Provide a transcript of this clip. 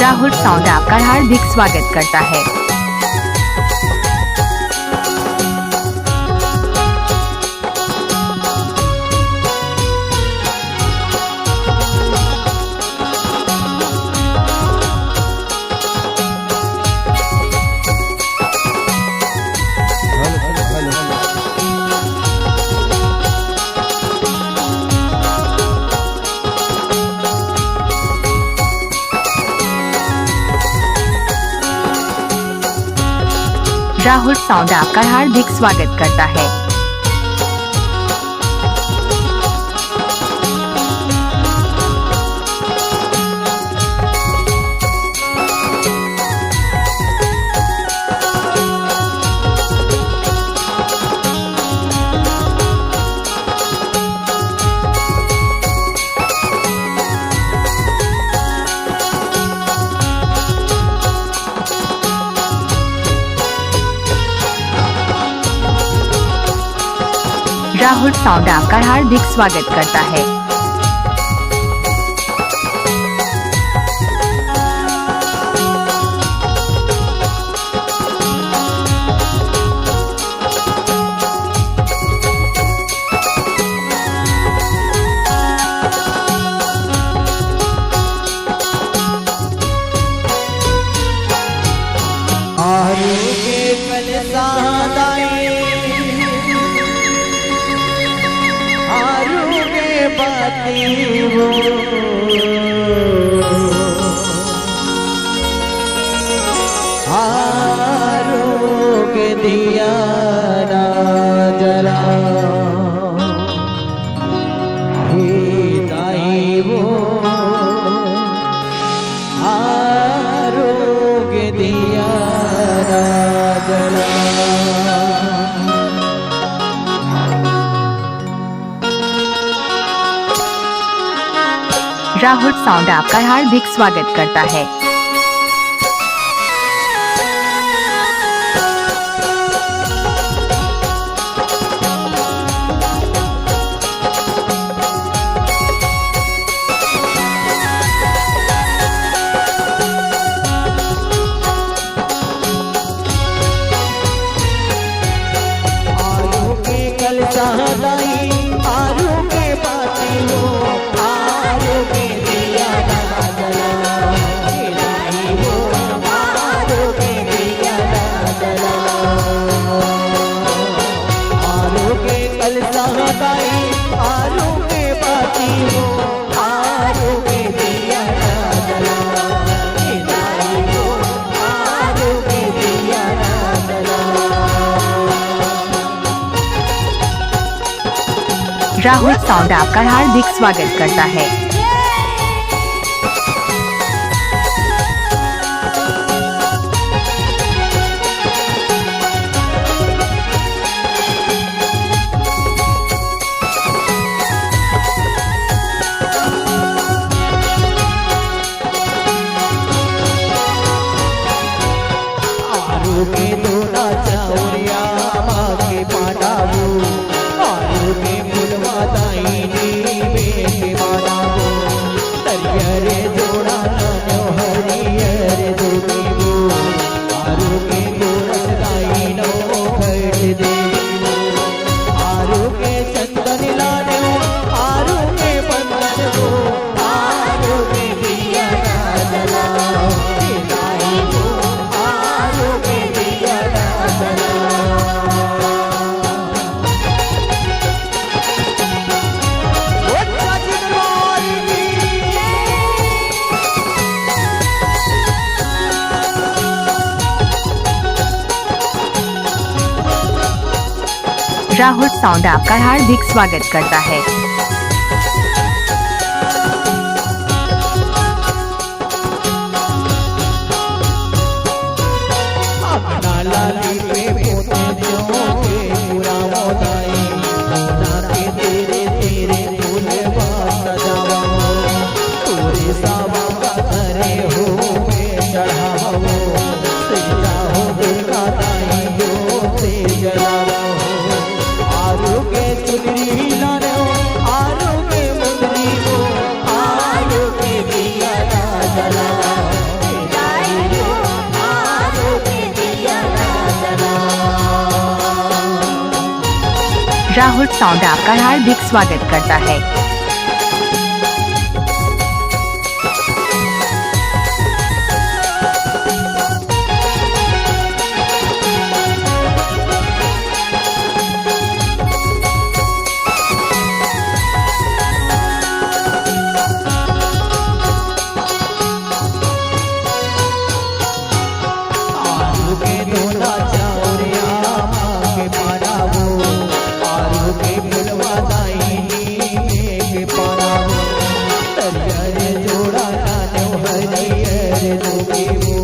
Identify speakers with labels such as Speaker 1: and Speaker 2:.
Speaker 1: Rahul sound आपका हार्दिक स्वागत करता है। राहुल साउंड आपका हार्दिक स्वागत करता है। राहुल साउंड आपका हार्दिक स्वागत करता है।
Speaker 2: आरोग्य दिया ना जला हिताई वो आरोग्य दिया ना जला।
Speaker 1: राहुल साउंड आपका हार्दिक स्वागत करता है।
Speaker 2: आलू के कल सहदाई आलू के पाती हो आलू के दिया ना जला हिताई वो आलू के दिया ना जला। आलू के कल सहदाई आलू के पाती हो आलू के दिया ना जला हिताई वो आलू के दिया ना जला।
Speaker 1: राहुल साउंड आपका हार्दिक स्वागत करता है।
Speaker 2: आलू के दोना चौरिया मागे पाडावू आलू के फुलवा दाईनी में पाडावू तरियरे जोड़ा नानो हरियर दुबीवू आलू के गोरस दाईनो फट देवू आलू के चंदन लाने आलू के बंधन वो आलू के दिया ना जला हिताई वो आलू के दिया ना जला।
Speaker 1: राहुल साउंड आपका हार्दिक स्वागत करता है।
Speaker 2: अपना लाली पे पोते जो के पूरा मोदाई जाके तेरे तेरे फूल सजावा तोरे सावा का करे हो में चढ़ावो सजा हो दुर्गा दाई जो से जलावा आलू के चुनरी लाने आलू के मुंदरी को आलू के दिया ना जला।
Speaker 1: राहुल साउंड आपका हार्दिक स्वागत करता है।
Speaker 2: आलू के धोना चाउरिया के पारावो, आलू के मिलवा दाई के पारावो, तरिया रे जोड़ा नानो हरियर जोगी वो,